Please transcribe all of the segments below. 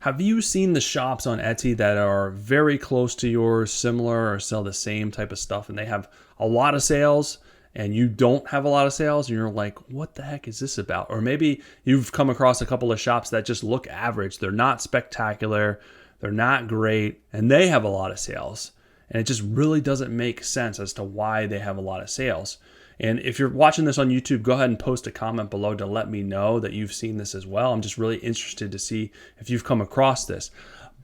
Have you seen the shops on Etsy that are very close to yours, similar, or sell the same type of stuff, and they have a lot of sales and you don't have a lot of sales and you're like, what the heck is this about? Or maybe you've come across a couple of shops that just look average. They're not spectacular, they're not great, and they have a lot of sales. And it just really doesn't make sense as to why they have a lot of sales. And if you're watching this on YouTube, go ahead and post a comment below to let me know that you've seen this as well. I'm just really interested to see if you've come across this.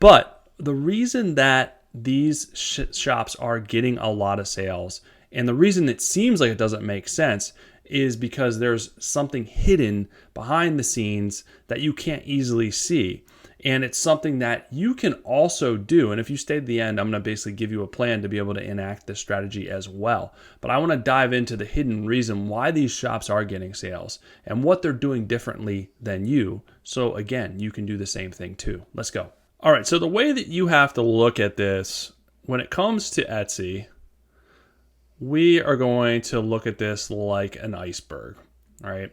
But the reason that these shops are getting a lot of sales, and the reason it seems like it doesn't make sense, is because there's something hidden behind the scenes that you can't easily see. And it's something that you can also do. And if you stay to the end, I'm going to basically give you a plan to be able to enact this strategy as well. But I want to dive into the hidden reason why these shops are getting sales and what they're doing differently than you. So again, you can do the same thing too. Let's go. All right. So the way that you have to look at this when it comes to Etsy, we are going to look at this like an iceberg. All right.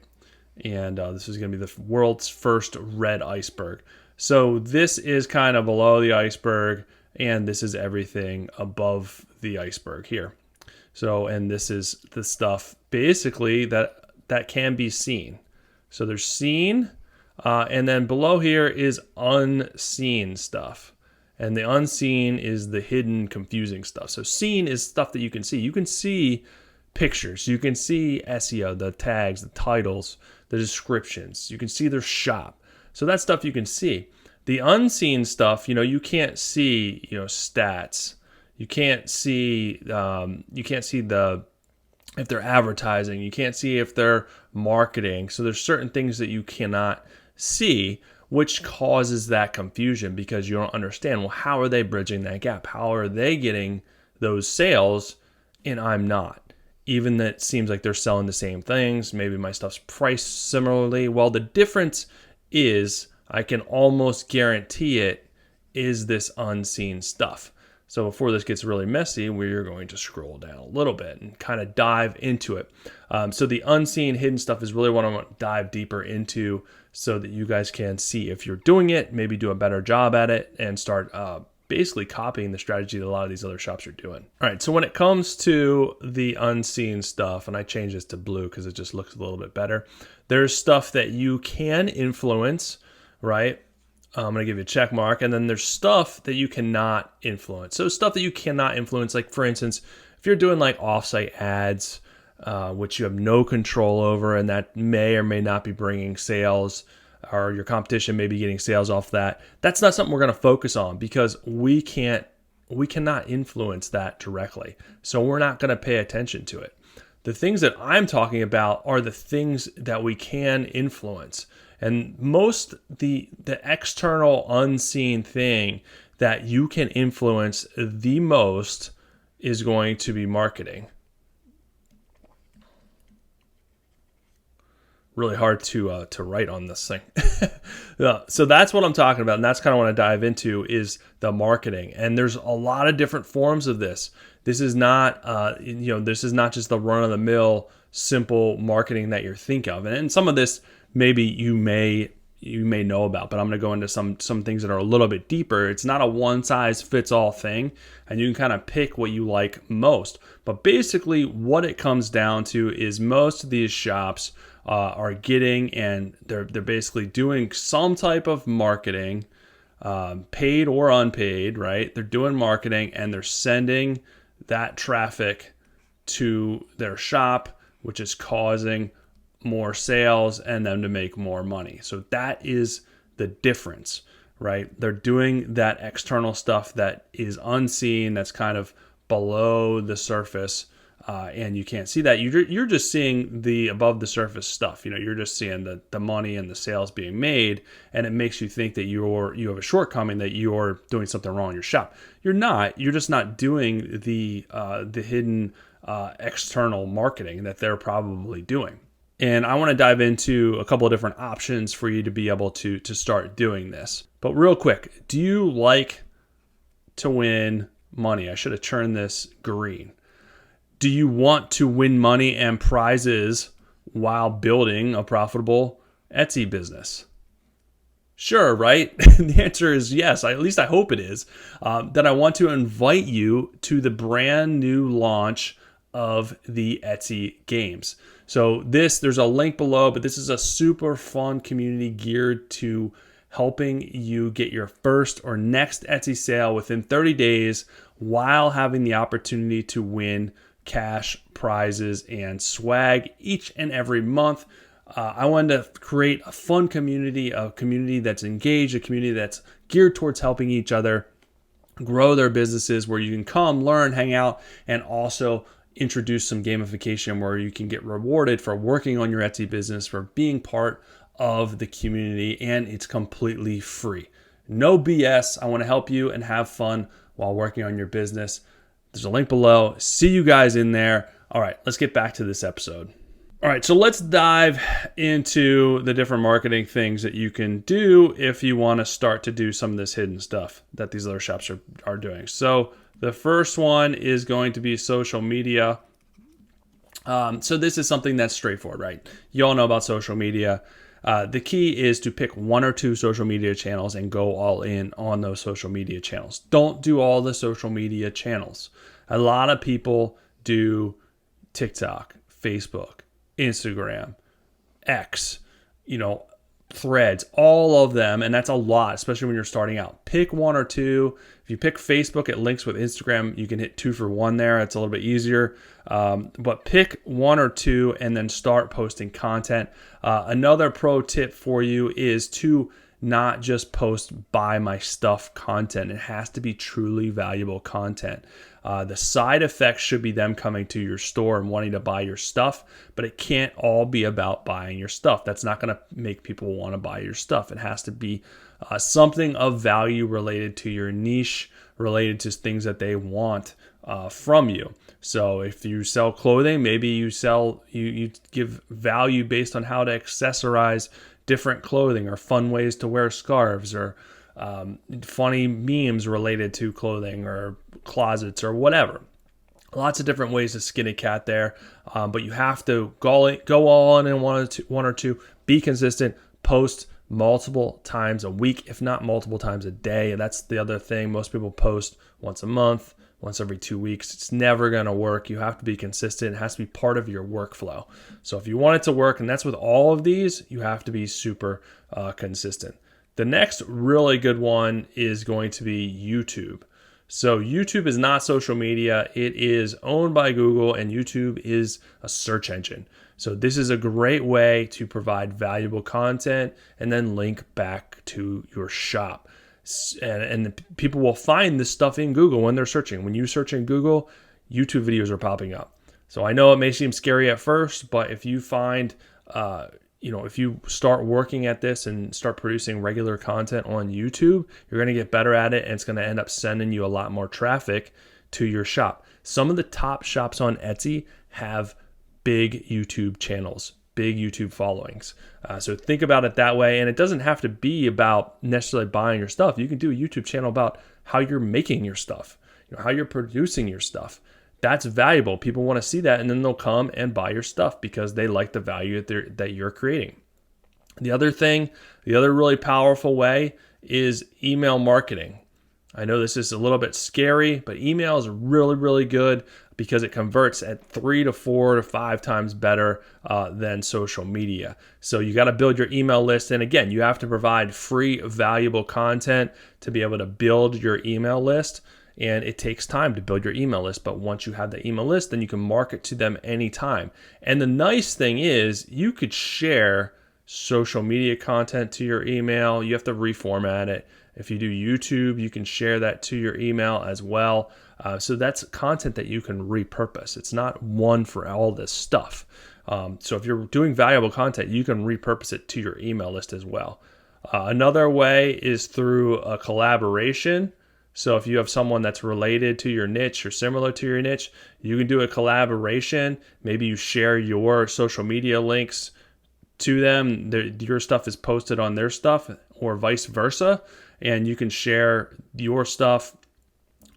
And this is going to be the world's first red iceberg. So this is kind of below the iceberg, and this is everything above the iceberg here. So, and this is the stuff basically that can be seen. So there's seen, and then below here is unseen stuff. And the unseen is the hidden, confusing stuff. So seen is stuff that you can see. You can see pictures. You can see SEO, the tags, the titles, the descriptions. You can see their shop. So that's stuff you can see. The unseen stuff, you can't see, stats. You can't see the if they're advertising. You can't see if they're marketing. So there's certain things that you cannot see, which causes that confusion because you don't understand, well, how are they bridging that gap? How are they getting those sales and I'm not? Even that it seems like they're selling the same things. Maybe my stuff's priced similarly. Well, the difference is, I can almost guarantee it, is this unseen stuff. So before this gets really messy, we're going to scroll down a little bit and kind of dive into it. So the unseen, hidden stuff is really what I want to dive deeper into so that you guys can see if you're doing it, maybe do a better job at it, and start basically copying the strategy that a lot of these other shops are doing. All right, so when it comes to the unseen stuff, and I changed this to blue because it just looks a little bit better, there's stuff that you can influence, right? I'm going to give you a check mark. And then there's stuff that you cannot influence. So stuff that you cannot influence, like for instance, if you're doing like offsite ads, which you have no control over, and that may or may not be bringing sales, or your competition may be getting sales off that. That's not something we're going to focus on because we cannot influence that directly. So we're not going to pay attention to it. The things that I'm talking about are the things that we can influence. And the external unseen thing that you can influence the most is going to be marketing. Really hard to write on this thing. So that's what I'm talking about, and that's kind of what I dive into is the marketing. And there's a lot of different forms of this. This is not this is not just the run-of-the-mill simple marketing that you're thinking of. And some of this maybe you may know about, but I'm going to go into some things that are a little bit deeper. It's not a one-size-fits-all thing, and you can kind of pick what you like most. But basically what it comes down to is most of these shops are getting, and they're basically doing some type of marketing, paid or unpaid, right? They're doing marketing and they're sending that traffic to their shop, which is causing more sales and them to make more money. So that is the difference, right? They're doing that external stuff that is unseen, that's kind of below the surface, and you can't see that. You're just seeing the above the surface stuff. You're just seeing the money and the sales being made, and it makes you think that you have a shortcoming, that you're doing something wrong in your shop. You're not. You're just not doing the hidden external marketing that they're probably doing. And I want to dive into a couple of different options for you to be able to start doing this. But real quick, do you like to win money? I should have turned this green. Do you want to win money and prizes while building a profitable Etsy business? Sure, right? The answer is yes. At least I hope it is. Then I want to invite you to the brand new launch of the Etsy games. So there's a link below, but this is a super fun community geared to helping you get your first or next Etsy sale within 30 days while having the opportunity to win cash prizes and swag each and every month. I wanted to create a fun community, a community that's engaged, a community that's geared towards helping each other grow their businesses, where you can come, learn, hang out, and also introduce some gamification where you can get rewarded for working on your Etsy business, for being part of the community, and it's completely free. No BS. I want to help you and have fun while working on your business. There's a link below. See you guys in there. All right, let's get back to this episode. All right, so let's dive into the different marketing things that you can do if you want to start to do some of this hidden stuff that these other shops are doing. So the first one is going to be social media. So this is something that's straightforward, right? You all know about social media. The key is to pick one or two social media channels and go all in on those social media channels. Don't do all the social media channels. A lot of people do TikTok, Facebook, Instagram, X, Threads, all of them. And that's a lot, especially when you're starting out. Pick one or two. If you pick Facebook, it links with Instagram. You can hit 2 for 1 there. It's a little bit easier. But pick one or two and then start posting content. Another pro tip for you is to not just post buy my stuff content. It has to be truly valuable content. The side effects should be them coming to your store and wanting to buy your stuff, but it can't all be about buying your stuff. That's not going to make people want to buy your stuff. It has to be something of value related to your niche, related to things that they want from you. So if you sell clothing, maybe you give value based on how to accessorize different clothing, or fun ways to wear scarves, or funny memes related to clothing or closets or whatever. Lots of different ways to skin a cat there, but you have to go all in one or two. Be consistent. Post multiple times a week, if not multiple times a day. And that's the other thing. Most people post once a month, once every 2 weeks. It's never going to work. You have to be consistent. It has to be part of your workflow. So if you want it to work, and that's with all of these, you have to be super consistent. The next really good one is going to be YouTube. So YouTube is not social media. It is owned by Google, and YouTube is a search engine. So this is a great way to provide valuable content and then link back to your shop. And people will find this stuff in Google when they're searching. When you search in Google, YouTube videos are popping up. So I know it may seem scary at first, but if you find, if you start working at this and start producing regular content on YouTube, you're going to get better at it, and it's going to end up sending you a lot more traffic to your shop. Some of the top shops on Etsy have big YouTube channels, big YouTube followings. So think about it that way. And it doesn't have to be about necessarily buying your stuff. You can do a YouTube channel about how you're making your stuff, how you're producing your stuff. That's valuable. People want to see that, and then they'll come and buy your stuff because they like the value that you're creating. The other really powerful way is email marketing. I know this is a little bit scary, but email is really, really good because it converts at 3 to 4 to 5 times better than social media. So you got to build your email list. And again, you have to provide free, valuable content to be able to build your email list. And it takes time to build your email list. But once you have the email list, then you can market to them anytime. And the nice thing is you could share social media content to your email. You have to reformat it. If you do YouTube, you can share that to your email as well. So that's content that you can repurpose. It's not one for all this stuff. So if you're doing valuable content, you can repurpose it to your email list as well. Another way is through a collaboration. So if you have someone that's related to your niche or similar to your niche, you can do a collaboration. Maybe you share your social media links to them. Your stuff is posted on their stuff, or vice versa. And you can share your stuff,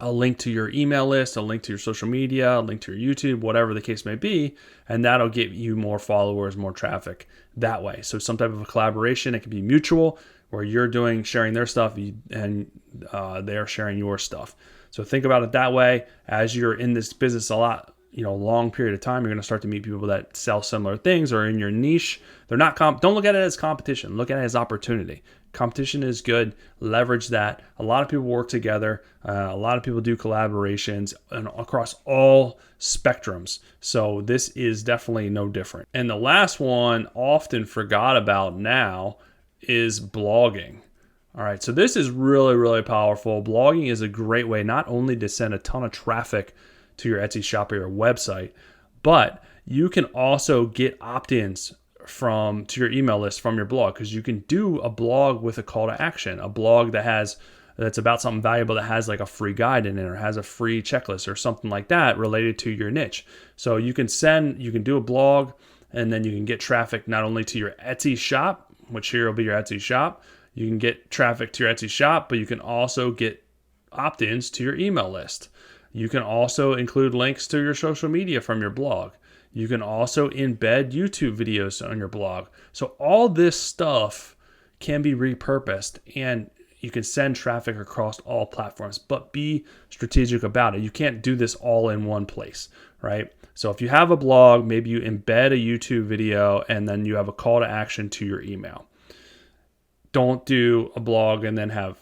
a link to your email list, a link to your social media, a link to your YouTube, whatever the case may be. And that'll get you more followers, more traffic that way. So some type of a collaboration. It can be mutual, where you're sharing their stuff and they're sharing your stuff. So think about it that way. As you're in this business a lot, long period of time, you're going to start to meet people that sell similar things or in your niche. They're not don't look at it as competition. Look at it as opportunity. Competition is good. Leverage that. A lot of people work together. A lot of people do collaborations and across all spectrums. So this is definitely no different. And the last one, often forgot about now, is blogging. All right, so this is really, really powerful. Blogging is a great way not only to send a ton of traffic to your Etsy shop or your website, but you can also get opt-ins to your email list from your blog, because you can do a blog with a call to action, a blog that's about something valuable, that has like a free guide in it or has a free checklist or something like that related to your niche. So you can do a blog, and then you can get traffic not only to your Etsy shop, which here will be your Etsy shop. You can get traffic to your Etsy shop, but you can also get opt-ins to your email list. You can also include links to your social media from your blog. You can also embed YouTube videos on your blog. So all this stuff can be repurposed, and you can send traffic across all platforms, but be strategic about it. You can't do this all in one place, right? So if you have a blog, maybe you embed a YouTube video and then you have a call to action to your email. Don't do a blog and then have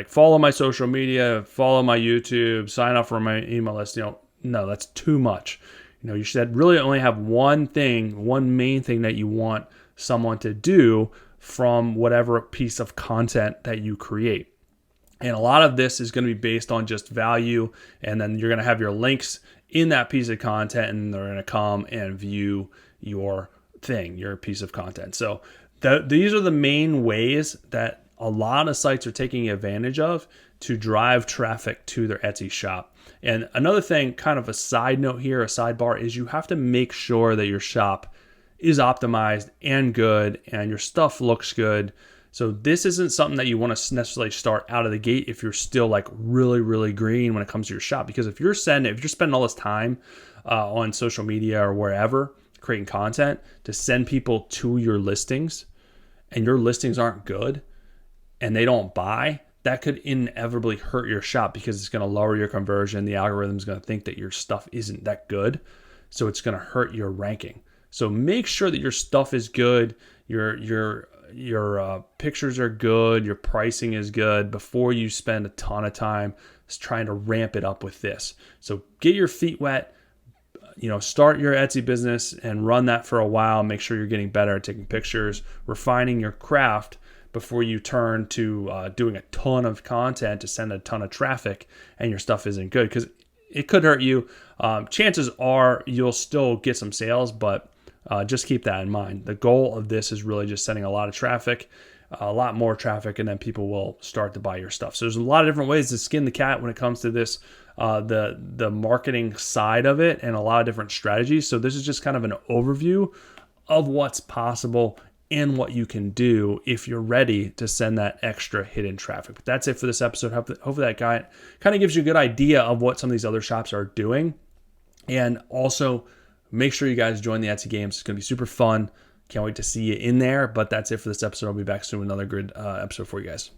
follow my social media, follow my YouTube, sign up for my email list. No, that's too much. You should really only have one main thing that you want someone to do from whatever piece of content that you create. And a lot of this is going to be based on just value, and then you're going to have your links in that piece of content, and they're going to come and view your piece of content. So these are the main ways that a lot of sites are taking advantage of to drive traffic to their Etsy shop. And another thing, kind of a side note here, a sidebar, is you have to make sure that your shop is optimized and good and your stuff looks good. So this isn't something that you want to necessarily start out of the gate if you're still really, really green when it comes to your shop. Because if you're spending all this time on social media or wherever creating content to send people to your listings, and your listings aren't good and they don't buy, that could inevitably hurt your shop, because it's going to lower your conversion. The algorithm is going to think that your stuff isn't that good, so it's going to hurt your ranking. So make sure that your stuff is good, your pictures are good, your pricing is good before you spend a ton of time trying to ramp it up with this. So get your feet wet, start your Etsy business and run that for a while. Make sure you're getting better at taking pictures, refining your craft before you turn to doing a ton of content to send a ton of traffic and your stuff isn't good, because it could hurt you. Chances are you'll still get some sales, but just keep that in mind. The goal of this is really just sending a lot of traffic, a lot more traffic, and then people will start to buy your stuff. So there's a lot of different ways to skin the cat when it comes to this, the marketing side of it, and a lot of different strategies. So this is just kind of an overview of what's possible and what you can do if you're ready to send that extra hidden traffic. But that's it for this episode. Hopefully that guy kind of gives you a good idea of what some of these other shops are doing. And also make sure you guys join the Etsy Games. It's going to be super fun. Can't wait to see you in there. But that's it for this episode. I'll be back soon with another good episode for you guys.